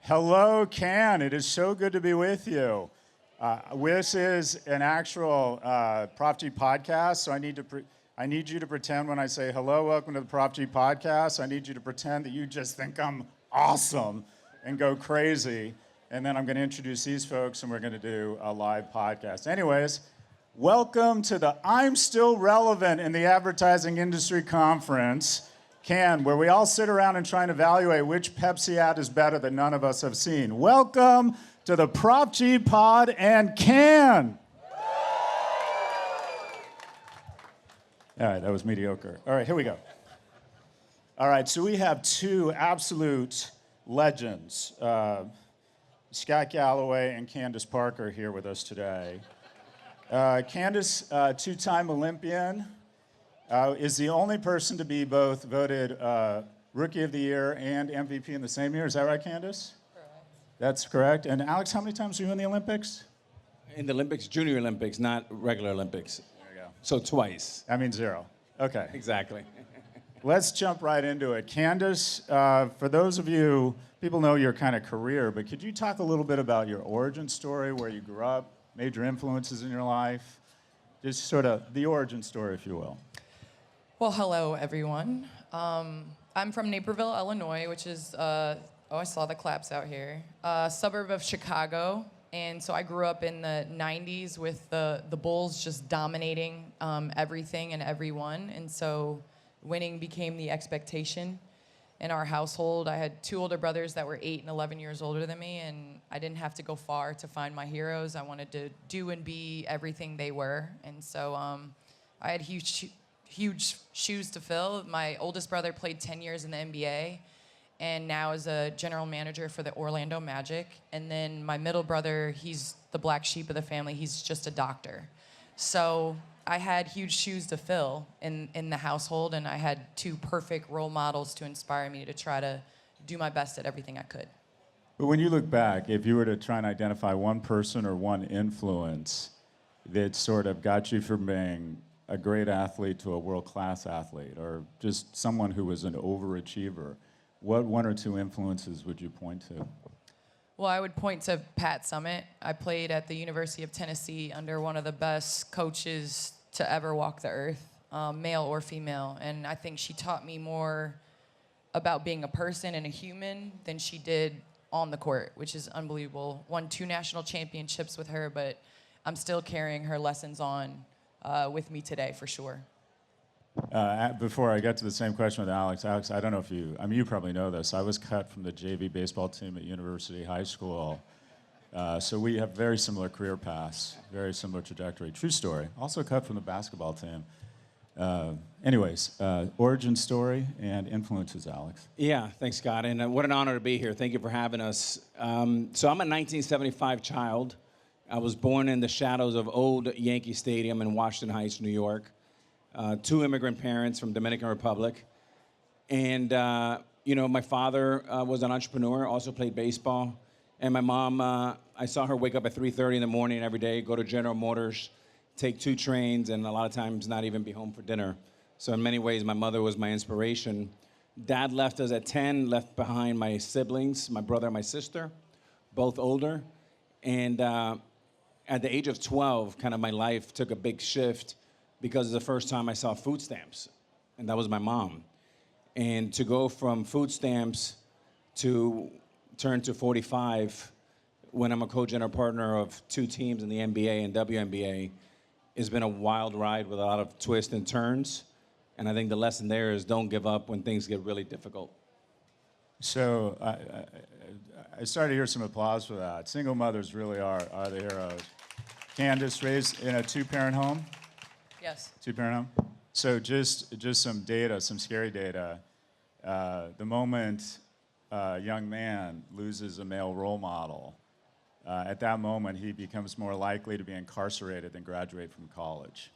Hello, Can. It is so good to be with you. This is an actual Prof G podcast, so I need you to pretend when I say hello, welcome to the Prof G podcast. I need you to pretend that you just think I'm awesome and go crazy. And then I'm going to introduce these folks, and we're going to do a live podcast. Anyways, welcome to the I'm Still Relevant in the Advertising Industry Conference, Can, where we all sit around and try and evaluate which Pepsi ad is better that none of us have seen. Welcome to the Prof G Pod and Can. All right, that was mediocre. All right, here we go. All right, so we have two absolute legends, Scott Galloway and Candace Parker, here with us today. Candace, two-time Olympian, is the only person to be both voted Rookie of the Year and MVP in the same year. Is that right, Candace? Correct. That's correct. And Alex, how many times were you in the Olympics? In the Olympics, Junior Olympics, not regular Olympics. There you go. So twice. That means zero. Okay. Exactly. Let's jump right into it. Candace, for those of you, people know your kind of career, but could you talk a little bit about your origin story, where you grew up, major influences in your life, just sort of the origin story, if you will. Well, hello, everyone. I'm from Naperville, Illinois, which is, I saw the claps out here, a suburb of Chicago. And so I grew up in the 90s with the Bulls just dominating everything and everyone. And so winning became the expectation in our household. I had two older brothers that were 8 and 11 years older than me, and I didn't have to go far to find my heroes. I wanted to do and be everything they were. And so I had huge shoes to fill. My oldest brother played 10 years in the NBA and now is a general manager for the Orlando Magic. And then my middle brother, he's the black sheep of the family. He's just a doctor. So I had huge shoes to fill in the household, and I had two perfect role models to inspire me to try to do my best at everything I could. But when you look back, if you were to try and identify one person or one influence that sort of got you from being a great athlete to a world-class athlete, or just someone who was an overachiever, what one or two influences would you point to? Well, I would point to Pat Summitt. I played at the University of Tennessee under one of the best coaches to ever walk the earth, male or female. And I think she taught me more about being a person and a human than she did on the court, which is unbelievable. Won 2 national championships with her, but I'm still carrying her lessons on with me today, for sure. Before I get to the same question with Alex, I don't know if you probably know this. I was cut from the JV baseball team at University High School. So we have very similar career paths, very similar trajectory. True story. Also cut from the basketball team. Anyways, origin story and influences, Alex. Yeah, thanks, Scott. And what an honor to be here. Thank you for having us. So I'm a 1975 child. I was born in the shadows of old Yankee Stadium in Washington Heights, New York. 2 immigrant parents from Dominican Republic. And, my father was an entrepreneur, also played baseball. And my mom, I saw her wake up at 3:30 in the morning every day, go to General Motors, take 2 trains, and a lot of times not even be home for dinner. So in many ways, my mother was my inspiration. Dad left us at 10, left behind my siblings, my brother and my sister, both older. And at the age of 12, kind of my life took a big shift because it's the first time I saw food stamps, and that was my mom. And to go from food stamps to turn to 45 when I'm a co-general partner of 2 teams in the NBA and WNBA has been a wild ride with a lot of twists and turns. And I think the lesson there is don't give up when things get really difficult. So I started to hear some applause for that. Single mothers really are the heroes. Candace, raised in a 2-parent home? Yes. 2-parent home? So just some data, some scary data. The moment a young man loses a male role model, at that moment he becomes more likely to be incarcerated than graduate from college.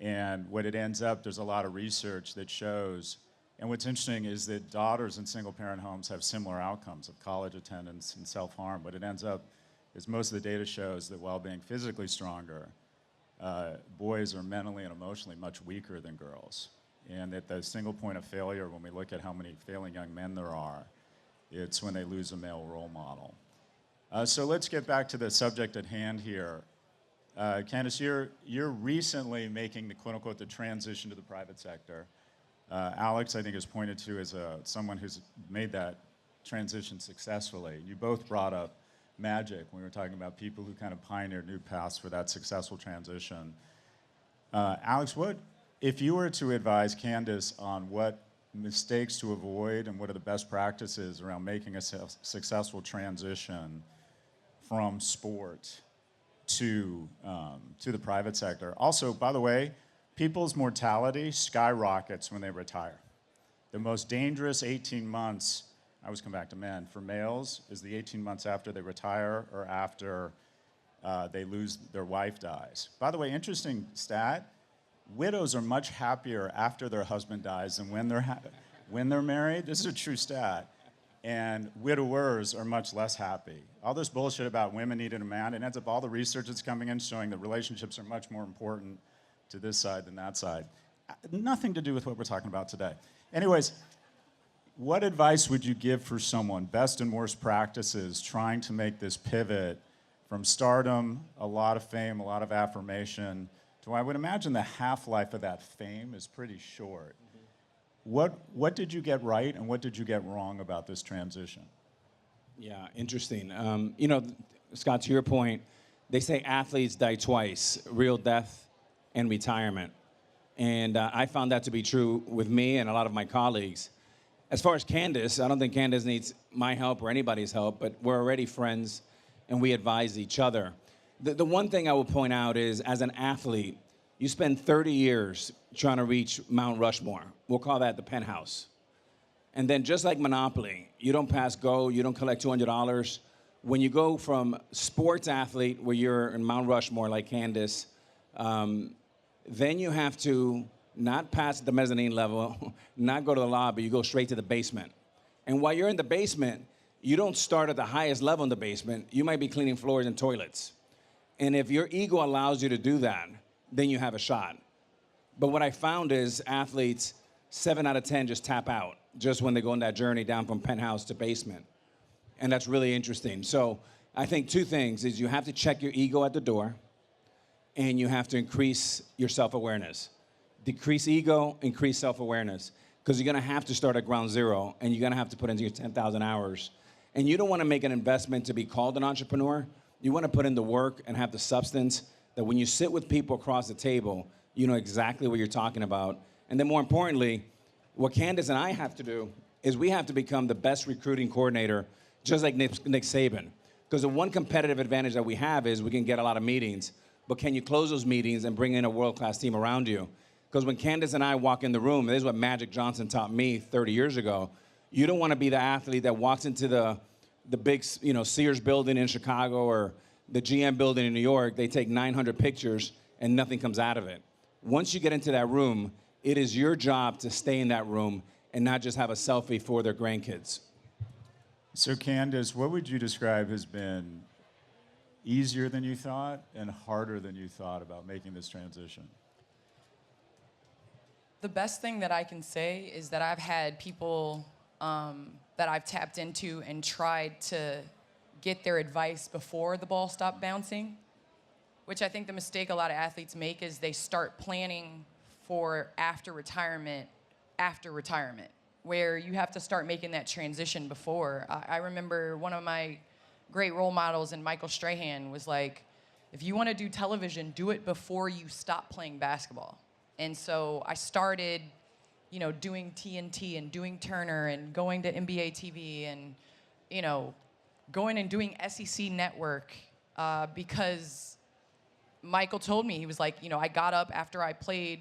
And what it ends up, there's a lot of research that shows, and what's interesting is that daughters in single-parent homes have similar outcomes of college attendance and self-harm. What it ends up is most of the data shows that while being physically stronger, boys are mentally and emotionally much weaker than girls. And that the single point of failure, when we look at how many failing young men there are, It's when they lose a male role model. So let's get back to the subject at hand here. Candace, you're recently making the quote unquote the transition to the private sector. Alex, I think, is pointed to as someone who's made that transition successfully. You both brought up Magic when we were talking about people who kind of pioneered new paths for that successful transition. Alex, if you were to advise Candace on what mistakes to avoid and what are the best practices around making a successful transition from sport to the private sector. Also, by the way, people's mortality skyrockets when they retire. The most dangerous 18 months, I always come back to men, for males is the 18 months after they retire or after they lose, their wife dies. By the way, interesting stat, widows are much happier after their husband dies than when they're married. This is a true stat. And widowers are much less happy. All this bullshit about women needing a man, it ends up all the research that's coming in showing that relationships are much more important to this side than that side. Nothing to do with what we're talking about today. Anyways, what advice would you give for someone, best and worst practices, trying to make this pivot from stardom, a lot of fame, a lot of affirmation, to I would imagine the half-life of that fame is pretty short. What did you get right and what did you get wrong about this transition? Yeah, interesting. Scott, to your point, they say athletes die twice, real death and retirement. And I found that to be true with me and a lot of my colleagues. As far as Candace, I don't think Candace needs my help or anybody's help, but we're already friends and we advise each other. The one thing I will point out is, as an athlete, you spend 30 years trying to reach Mount Rushmore. We'll call that the penthouse. And then just like Monopoly, you don't pass go, you don't collect $200. When you go from sports athlete, where you're in Mount Rushmore like Candace, then you have to not pass the mezzanine level, not go to the lobby, you go straight to the basement. And while you're in the basement, you don't start at the highest level in the basement. You might be cleaning floors and toilets. And if your ego allows you to do that, then you have a shot. But what I found is athletes, 7 out of 10 just tap out just when they go on that journey down from penthouse to basement. And that's really interesting. So I think two things is you have to check your ego at the door and you have to increase your self-awareness. Decrease ego, increase self-awareness. Because you're gonna have to start at ground zero and you're gonna have to put into your 10,000 hours. And you don't wanna make an investment to be called an entrepreneur. You wanna put in the work and have the substance that when you sit with people across the table, you know exactly what you're talking about. And then more importantly, what Candace and I have to do is we have to become the best recruiting coordinator, just like Nick Saban. Because the one competitive advantage that we have is we can get a lot of meetings, but can you close those meetings and bring in a world-class team around you? Because when Candace and I walk in the room, this is what Magic Johnson taught me 30 years ago, you don't want to be the athlete that walks into the big, Sears building in Chicago or the GM building in New York, they take 900 pictures and nothing comes out of it. Once you get into that room, it is your job to stay in that room and not just have a selfie for their grandkids. So Candace, what would you describe has been easier than you thought and harder than you thought about making this transition? The best thing that I can say is that I've had people that I've tapped into and tried to get their advice before the ball stopped bouncing, which I think the mistake a lot of athletes make is they start planning for after retirement, where you have to start making that transition before. I remember one of my great role models in Michael Strahan was like, if you want to do television, do it before you stop playing basketball. And so I started, doing TNT and doing Turner and going to NBA TV and, going and doing SEC Network because Michael told me, he was like, I got up after I played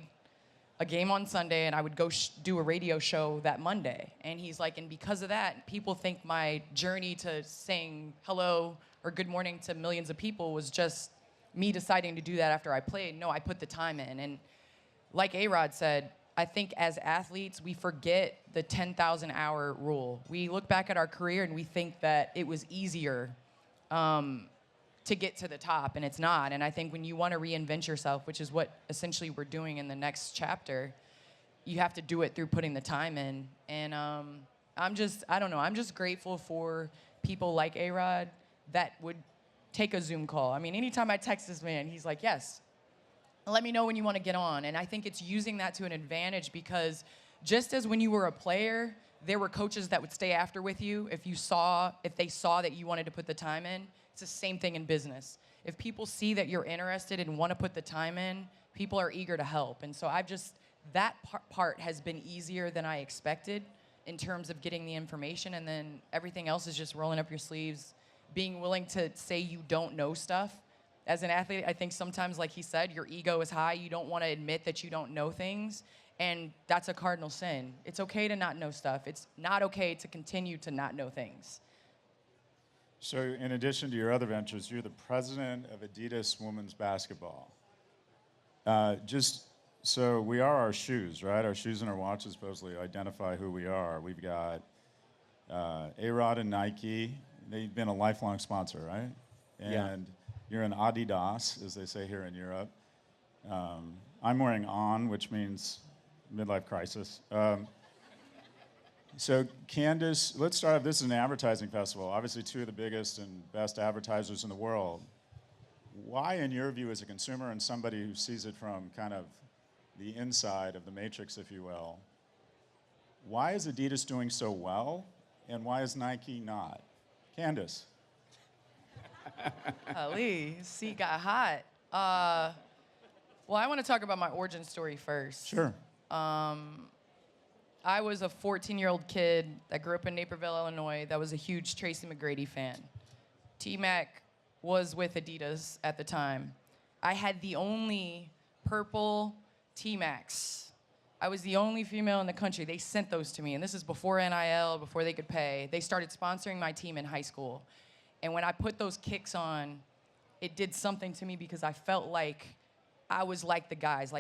a game on Sunday and I would go do a radio show that Monday. And he's like, and because of that, people think my journey to saying hello or good morning to millions of people was just me deciding to do that after I played. No, I put the time in. And like A-Rod said, I think as athletes, we forget the 10,000 hour rule. We look back at our career and we think that it was easier to get to the top, and it's not. And I think when you want to reinvent yourself, which is what essentially we're doing in the next chapter, you have to do it through putting the time in. And I don't know, I'm just grateful for people like A-Rod that would take a Zoom call. I mean, anytime I text this man, he's like, yes, let me know when you want to get on. And I think it's using that to an advantage because just as when you were a player, there were coaches that would stay after with you if they saw that you wanted to put the time in. It's the same thing in business. If people see that you're interested and want to put the time in, people are eager to help. And so that part has been easier than I expected in terms of getting the information, and then everything else is just rolling up your sleeves, being willing to say you don't know stuff. As an athlete, I think sometimes, like he said, your ego is high. You don't want to admit that you don't know things, and that's a cardinal sin. It's okay to not know stuff. It's not okay to continue to not know things. So in addition to your other ventures, you're the president of Adidas Women's Basketball. So we are our shoes, right? Our shoes and our watches supposedly identify who we are. We've got A-Rod and Nike. They've been a lifelong sponsor, right? And you're an Adidas, as they say here in Europe. I'm wearing On, which means midlife crisis. So Candace, let's start off. This is an advertising festival. Obviously, two of the biggest and best advertisers in the world. Why, in your view, as a consumer and somebody who sees it from kind of the inside of the matrix, if you will, why is Adidas doing so well, and why is Nike not? Candace. Ali, seat got hot. Well, I want to talk about my origin story first. Sure. I was a 14-year-old kid that grew up in Naperville, Illinois, that was a huge Tracy McGrady fan. T-Mac was with Adidas at the time. I had the only purple T-Macs. I was the only female in the country. They sent those to me, and this is before NIL, before they could pay. They started sponsoring my team in high school. And when I put those kicks on, it did something to me because I felt like I was like the guys.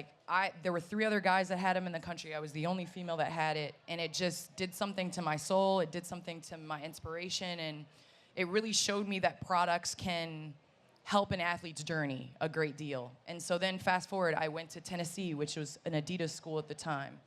There were 3 other guys that had them in the country. I was the only female that had it, and it just did something to my soul. It did something to my inspiration, and it really showed me that products can help an athlete's journey a great deal. And so then fast forward, I went to Tennessee, which was an Adidas school at the time,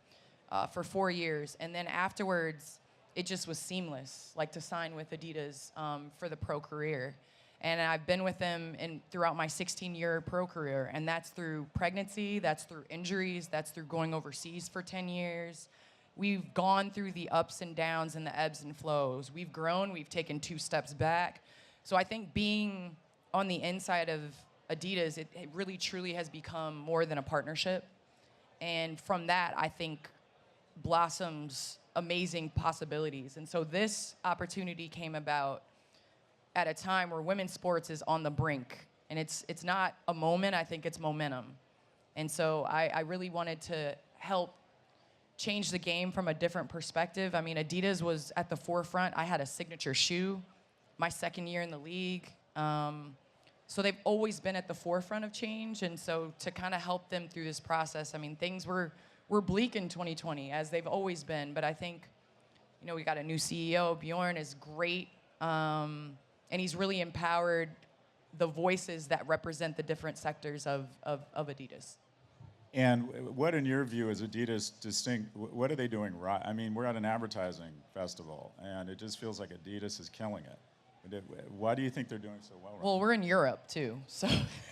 for 4 years. And then afterwards, it just was seamless, like to sign with Adidas for the pro career. And I've been with them throughout my 16-year pro career. And that's through pregnancy, that's through injuries, that's through going overseas for 10 years. We've gone through the ups and downs and the ebbs and flows. We've grown, we've taken 2 steps back. So I think being on the inside of Adidas, it really truly has become more than a partnership. And from that, I think blossoms amazing possibilities. And so this opportunity came about at a time where women's sports is on the brink. And it's not a moment, I think it's momentum. And so I really wanted to help change the game from a different perspective. I mean, Adidas was at the forefront. I had a signature shoe my second year in the league. So they've always been at the forefront of change. And so to kind of help them through this process, I mean, things were bleak in 2020, as they've always been. But I think, we got a new CEO. Bjorn is great. And he's really empowered the voices that represent the different sectors of Adidas. And what, in your view, is Adidas what are they doing right? I mean, we're at an advertising festival, and it just feels like Adidas is killing it. Why do you think they're doing so well? Well, we're in Europe, too. So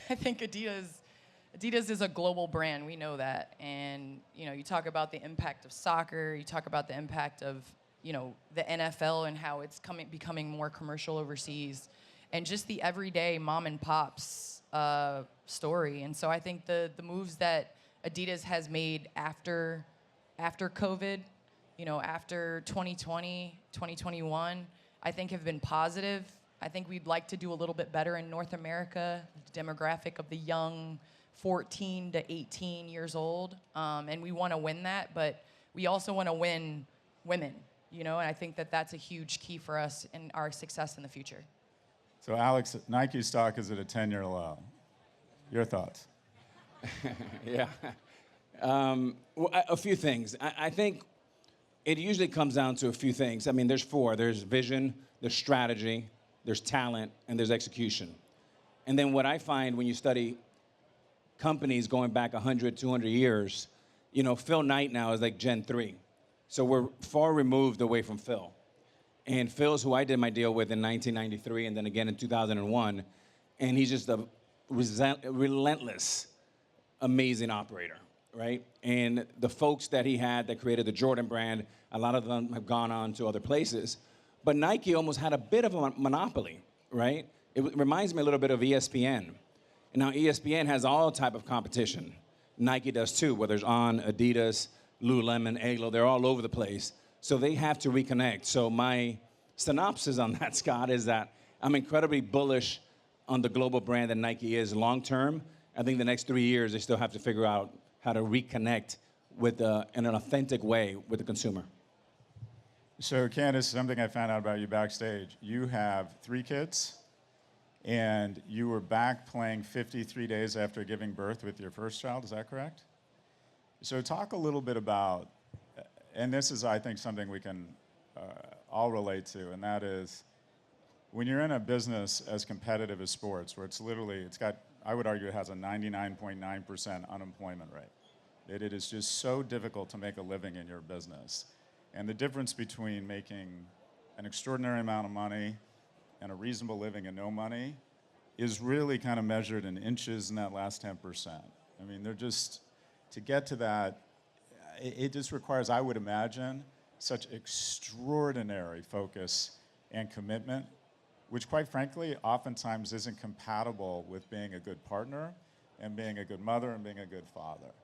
I think Adidas is a global brand. We know that. And, you talk about the impact of soccer. You talk about the impact of, the NFL and how it's becoming more commercial overseas. And just the everyday mom and pop's story. And so I think the moves that Adidas has made after COVID, after 2020, 2021, I think have been positive. I think we'd like to do a little bit better in North America, the demographic of the young 14 to 18 years old. And we want to win that, but we also want to win women, and I think that that's a huge key for us in our success in the future. So Alex, Nike stock is at a 10-year low. Your thoughts? Yeah. A few things. I think it usually comes down to a few things. I mean, there's 4. There's vision, there's strategy, there's talent, and there's execution. And then what I find when you study companies going back 100, 200 years, Phil Knight now is like Gen 3. So we're far removed away from Phil. And Phil's who I did my deal with in 1993 and then again in 2001. And he's just a relentless, amazing operator, right? And the folks that he had that created the Jordan brand, a lot of them have gone on to other places. But Nike almost had a bit of a monopoly, right? It reminds me a little bit of ESPN. And now ESPN has all type of competition. Nike does too, whether it's On, Adidas, Lululemon, Aglo, they're all over the place. So they have to reconnect. So my synopsis on that, Scott, is that I'm incredibly bullish on the global brand that Nike is long term. I think the next 3 years, they still have to figure out how to reconnect with in an authentic way with the consumer. So Candace, something I found out about you backstage, you have 3 kids, and you were back playing 53 days after giving birth with your first child, is that correct? So talk a little bit about, and this is, I think, something we can all relate to, and that is, when you're in a business as competitive as sports, where it's got, I would argue it has a 99.9% unemployment rate. It is just so difficult to make a living in your business. And the difference between making an extraordinary amount of money and a reasonable living and no money is really kind of measured in inches in that last 10%. I mean, to get to that, it just requires, I would imagine, such extraordinary focus and commitment, which quite frankly, oftentimes isn't compatible with being a good partner and being a good mother and being a good father.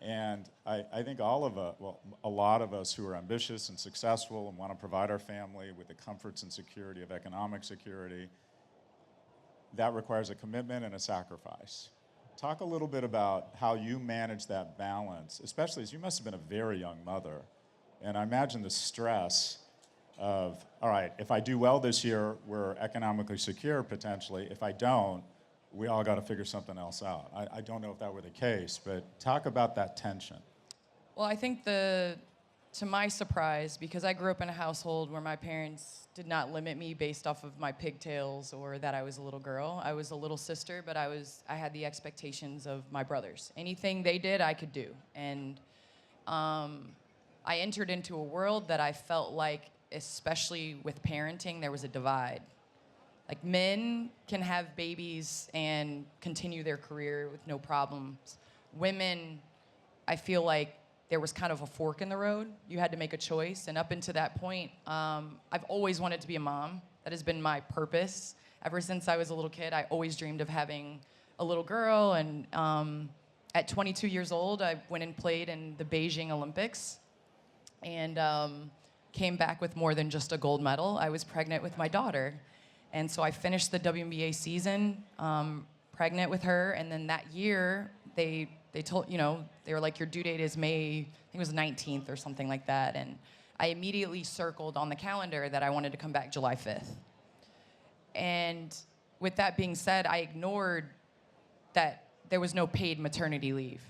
And I think a lot of us who are ambitious and successful and want to provide our family with the comforts and security of economic security, that requires a commitment and a sacrifice. Talk a little bit about how you manage that balance, especially as you must have been a very young mother. And I imagine the stress of, all right, if I do well this year, we're economically secure potentially. If I don't, we all got to figure something else out. I don't know if that were the case, but talk about that tension. Well, I think to my surprise, because I grew up in a household where my parents did not limit me based off of my pigtails or that I was a little girl. I was a little sister, but I had the expectations of my brothers. Anything they did, I could do. And I entered into a world that I felt like, especially with parenting, there was a divide. Like, men can have babies and continue their career with no problems. Women, I feel like there was kind of a fork in the road. You had to make a choice. And up until that point, I've always wanted to be a mom. That has been my purpose. Ever since I was a little kid, I always dreamed of having a little girl. And at 22 years old, I went and played in the Beijing Olympics and came back with more than just a gold medal. I was pregnant with my daughter. And so I finished the WNBA season pregnant with her. And then that year, they told, they were like, your due date is May, I think it was 19th or something like that. And I immediately circled on the calendar that I wanted to come back July 5th. And with that being said, I ignored that there was no paid maternity leave,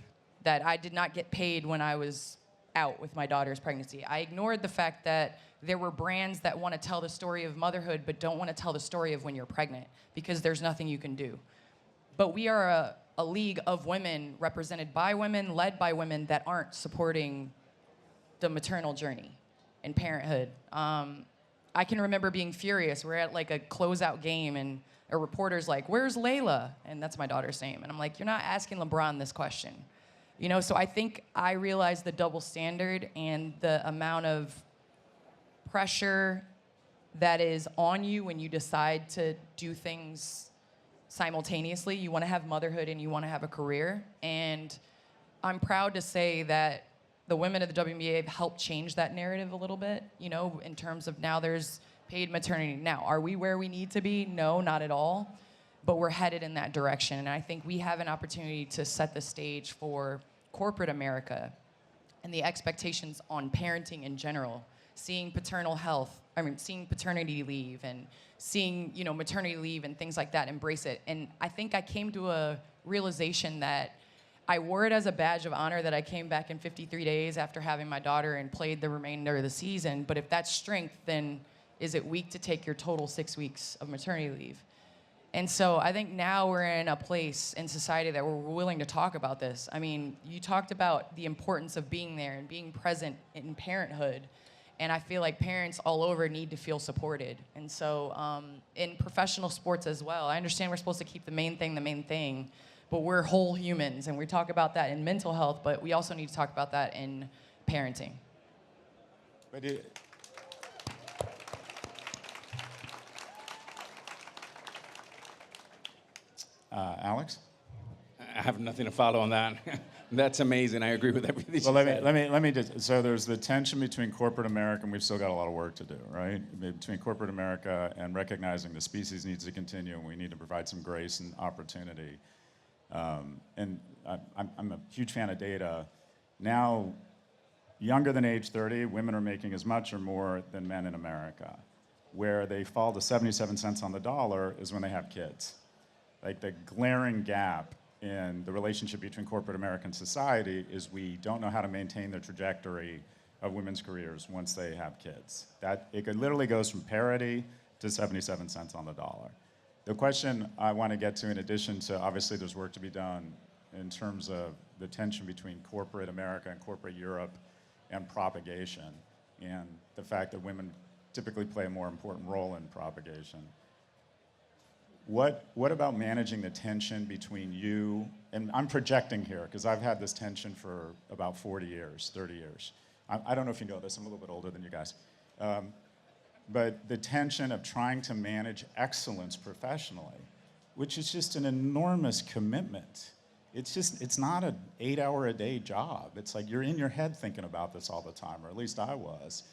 that I did not get paid when I was out with my daughter's pregnancy. I ignored the fact that there were brands that want to tell the story of motherhood but don't want to tell the story of when you're pregnant because there's nothing you can do. But we are a league of women represented by women, led by women that aren't supporting the maternal journey and parenthood. I can remember being furious. We're at like a closeout game and a reporter's like, "Where's Layla?" And that's my daughter's name. And I'm like, "You're not asking LeBron this question." So I think I realized the double standard and the amount of pressure that is on you when you decide to do things simultaneously. You want to have motherhood and you want to have a career. And I'm proud to say that the women of the WNBA have helped change that narrative a little bit, in terms of now there's paid maternity. Now, are we where we need to be? No, not at all. But we're headed in that direction. And I think we have an opportunity to set the stage for corporate America and the expectations on parenting in general, seeing seeing paternity leave and seeing, maternity leave and things like that, embrace it. And I think I came to a realization that I wore it as a badge of honor that I came back in 53 days after having my daughter and played the remainder of the season. But if that's strength, then is it weak to take your total 6 weeks of maternity leave? And so I think now we're in a place in society that we're willing to talk about this. I mean, you talked about the importance of being there and being present in parenthood. And I feel like parents all over need to feel supported. And so in professional sports as well, I understand we're supposed to keep the main thing, but we're whole humans. And we talk about that in mental health, but we also need to talk about that in parenting. But Alex? I have nothing to follow on that. That's amazing. I agree with everything you Well, said. let me just, so there's the tension between corporate America, and we've still got a lot of work to do, right? Between corporate America and recognizing the species needs to continue, and we need to provide some grace and opportunity. And I'm a huge fan of data. Now, younger than age 30, women are making as much or more than men in America. Where they fall to 77 cents on the dollar is when they have kids. Like the glaring gap in the relationship between corporate American society is we don't know how to maintain the trajectory of women's careers once they have kids. That it literally goes from parity to 77 cents on the dollar. The question I want to get to, in addition to obviously there's work to be done in terms of the tension between corporate America and corporate Europe and propagation, and the fact that women typically play a more important role in propagation. What about managing the tension between you, and I'm projecting here because I've had this tension for about 40 years, 30 years. I don't know if you know this, I'm a little bit older than you guys. But the tension of trying to manage excellence professionally, which is just an enormous commitment. It's not an 8-hour-a-day job. It's like you're in your head thinking about this all the time, or at least I was,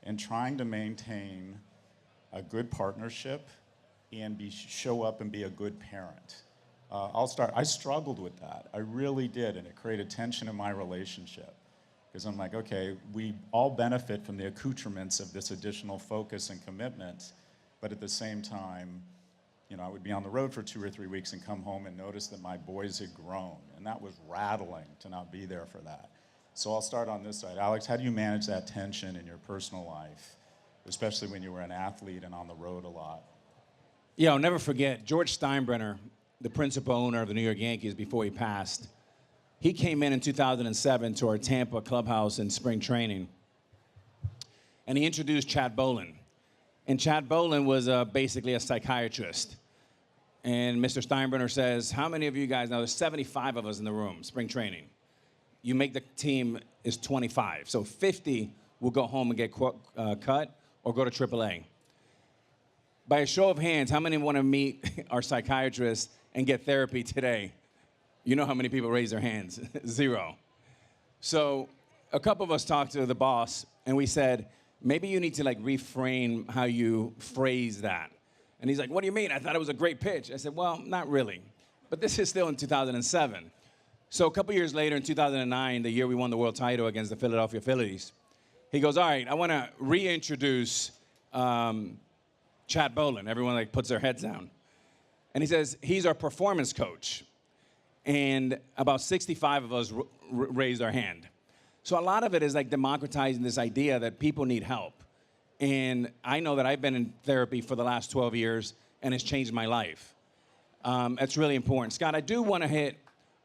and trying to maintain a good partnership and show up and be a good parent. I'll start. I struggled with that. I really did, and it created tension in my relationship. Because I'm like, okay, we all benefit from the accoutrements of this additional focus and commitment, but at the same time, you know, I would be on the road for 2 or 3 weeks and come home and notice that my boys had grown, and that was rattling to not be there for that. So I'll start on this side. Alex, how do you manage that tension in your personal life, especially when you were an athlete and on the road a lot? Yeah, I'll never forget George Steinbrenner, the principal owner of the New York Yankees before he passed. He came in 2007 to our Tampa clubhouse in spring training, and he introduced Chad Bolin. And Chad Bolin was basically a psychiatrist. And Mr. Steinbrenner says, how many of you guys, now there's 75 of us in the room, spring training. You make the team is 25. So 50 will go home and get cut or go to AAA. By a show of hands, how many want to meet our psychiatrist and get therapy today? You know how many people raise their hands? 0. So a couple of us talked to the boss, and we said, maybe you need to like reframe how you phrase that. And he's like, what do you mean? I thought it was a great pitch. I said, well, not really. But this is still in 2007. So a couple years later, in 2009, the year we won the world title against the Philadelphia Phillies, he goes, all right, I want to reintroduce Chad Bolin. Everyone like puts their heads down. And he says, he's our performance coach. And about 65 of us raised our hand. So a lot of it is like democratizing this idea that people need help. And I know that I've been in therapy for the last 12 years, and it's changed my life. That's really important. Scott, I do want to hit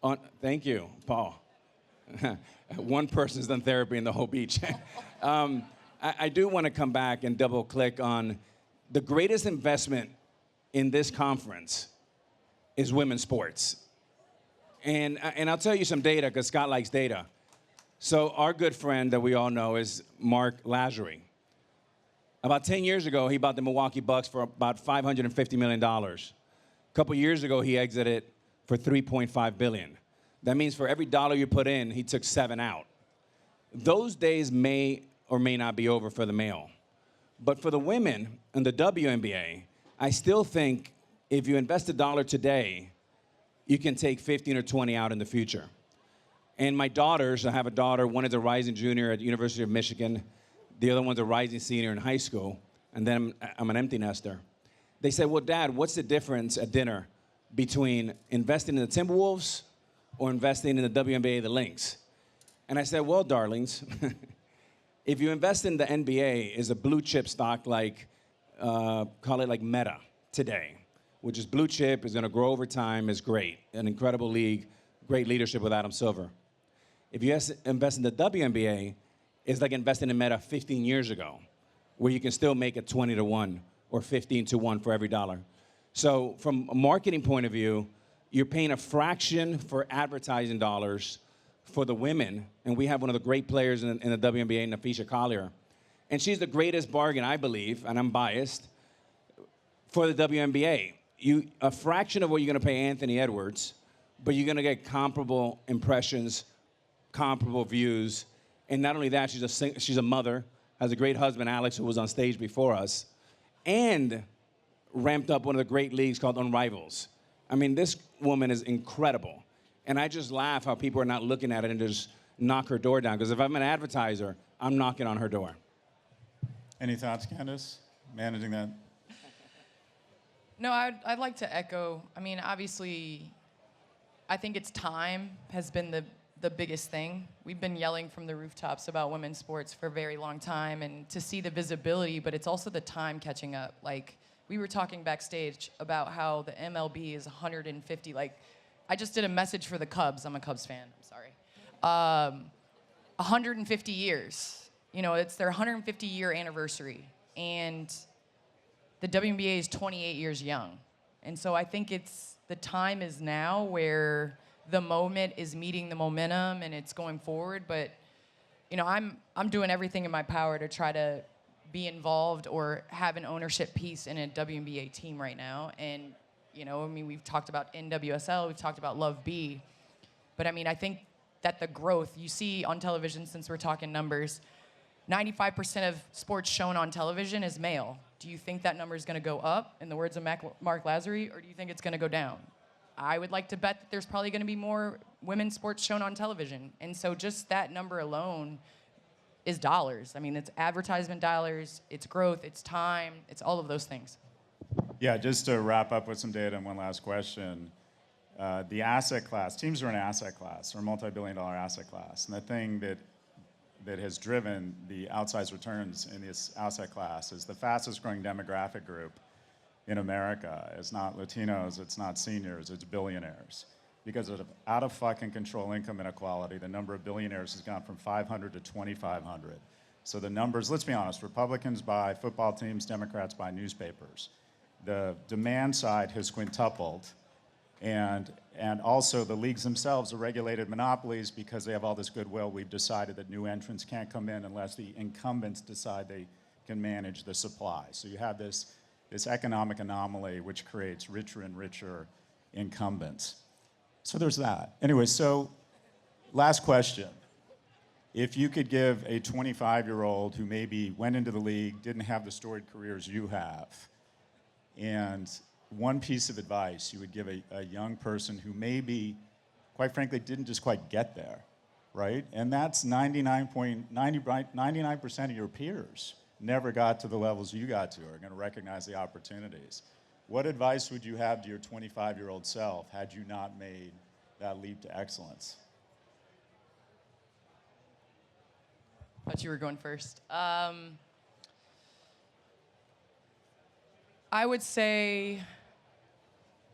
on, thank you, Paul. One person's done therapy in the whole beach. I do want to come back and double click on the greatest investment in this conference is women's sports. And I'll tell you some data, because Scott likes data. So our good friend that we all know is Mark Lazary. About 10 years ago, he bought the Milwaukee Bucks for about $550 million. A couple years ago, he exited for $3.5 billion. That means for every dollar you put in, he took 7 out. Those days may or may not be over for the male. But for the women in the WNBA, I still think if you invest $1 today, you can take 15 or 20 out in the future. And my daughters, I have a daughter, one is a rising junior at the University of Michigan, the other one's a rising senior in high school, and then I'm an empty nester. They said, well, Dad, what's the difference at dinner between investing in the Timberwolves or investing in the WNBA, the Lynx? And I said, well, darlings, if you invest in the NBA, is a blue chip stock like, call it like Meta today, which is blue chip, is going to grow over time, is great. An incredible league, great leadership with Adam Silver. If you invest in the WNBA, it's like investing in Meta 15 years ago, where you can still make it 20 to 1 or 15 to 1 for every dollar. So from a marketing point of view, you're paying a fraction for advertising dollars for the women, and we have one of the great players in the WNBA, Nafisha Collier. And she's the greatest bargain, I believe, and I'm biased, for the WNBA. A fraction of what you're going to pay Anthony Edwards, but you're going to get comparable impressions, comparable views. And not only that, she's a mother, has a great husband, Alex, who was on stage before us, and ramped up one of the great leagues called Unrivals. I mean, this woman is incredible. And I just laugh how people are not looking at it and just knock her door down. Because if I'm an advertiser, I'm knocking on her door. Any thoughts, Candace? Managing that? No, I'd like to echo. I mean, obviously, I think it's time has been the biggest thing. We've been yelling from the rooftops about women's sports for a very long time, and to see the visibility, but it's also the time catching up. Like, we were talking backstage about how the MLB is 150. Like, I just did a message for the Cubs. I'm a Cubs fan. I'm sorry. 150 years. You know, it's their 150-year anniversary, and the WNBA is 28 years young. And so I think the time is now where the moment is meeting the momentum and it's going forward. But, you know, I'm doing everything in my power to try to be involved or have an ownership piece in a WNBA team right now. And, you know, I mean, we've talked about NWSL, we've talked about Love B. But, I mean, I think that the growth you see on television, since we're talking numbers, 95% of sports shown on television is male. Do you think that number is going to go up, in the words of Mark Lazary, or do you think it's going to go down? I would like to bet that there's probably going to be more women's sports shown on television. And so just that number alone is dollars. I mean, it's advertisement dollars, it's growth, it's time, it's all of those things. Yeah, just to wrap up with some data and one last question. The asset class, teams are an asset class, or a multi-billion-dollar asset class. And the thing that has driven the outsized returns in this asset class is the fastest growing demographic group in America. It's not Latinos, it's not seniors, it's billionaires. Because of out of fucking control income inequality, the number of billionaires has gone from 500 to 2,500. So the numbers, let's be honest, Republicans buy football teams, Democrats buy newspapers. The demand side has quintupled. And also the leagues themselves are regulated monopolies because they have all this goodwill. We've decided that new entrants can't come in unless the incumbents decide they can manage the supply. So you have this economic anomaly which creates richer and richer incumbents. So there's that. Anyway, so last question. If you could give a 25-year-old who maybe went into the league, didn't have the storied careers you have, and one piece of advice you would give a young person who maybe, quite frankly, didn't just quite get there, right? And that's 99% of your peers never got to the levels you got to, are going to recognize the opportunities. What advice would you have to your 25-year-old self had you not made that leap to excellence? Thought you were going first. I would say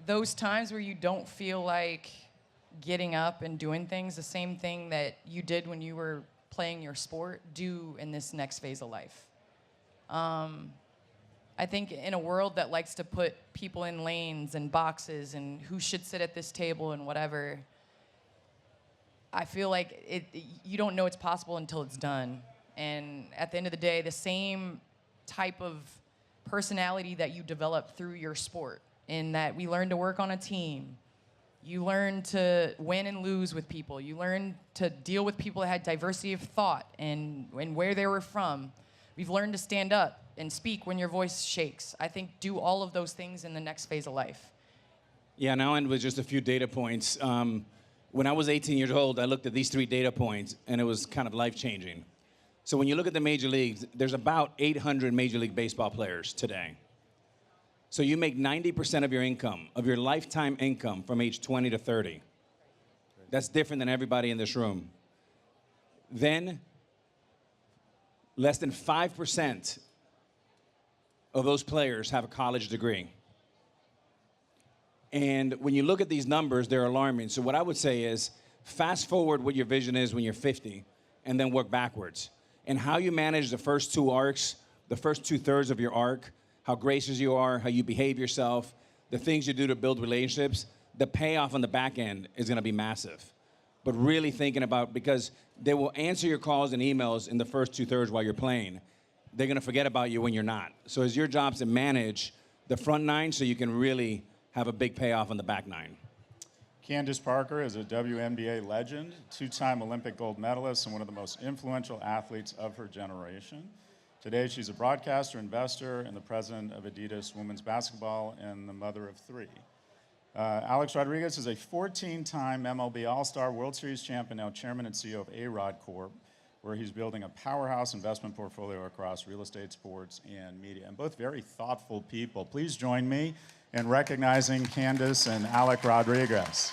those times where you don't feel like getting up and doing things, the same thing that you did when you were playing your sport, do in this next phase of life. I think in a world that likes to put people in lanes and boxes and who should sit at this table and whatever, I feel like you don't know it's possible until it's done. And at the end of the day, the same type of personality that you develop through your sport, in that we learn to work on a team. You learn to win and lose with people. You learn to deal with people that had diversity of thought and where they were from. We've learned to stand up and speak when your voice shakes. I think do all of those things in the next phase of life. Yeah, and I'll end with just a few data points. When I was 18 years old, I looked at these 3 data points, and it was kind of life-changing. So when you look at the major leagues, there's about 800 Major League Baseball players today. So you make 90% of your income, of your lifetime income, from age 20 to 30. That's different than everybody in this room. Then, less than 5% of those players have a college degree. And when you look at these numbers, they're alarming. So what I would say is fast forward what your vision is when you're 50 and then work backwards. And how you manage the first two arcs, the first 2/3 of your arc, how gracious you are, how you behave yourself, the things you do to build relationships, the payoff on the back end is gonna be massive. But really thinking about, because they will answer your calls and emails in the first 2/3 while you're playing. They're gonna forget about you when you're not. So it's your job to manage the front 9 so you can really have a big payoff on the back 9. Candace Parker is a WNBA legend, 2-time Olympic gold medalist, and one of the most influential athletes of her generation. Today, she's a broadcaster, investor, and the president of Adidas Women's Basketball and the mother of 3. Alex Rodriguez is a 14-time MLB All-Star, World Series champion, now chairman and CEO of A-Rod Corp, where he's building a powerhouse investment portfolio across real estate, sports, and media. And both very thoughtful people. Please join me in recognizing Candace and Alex Rodriguez.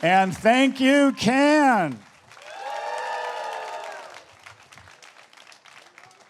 And thank you, Can.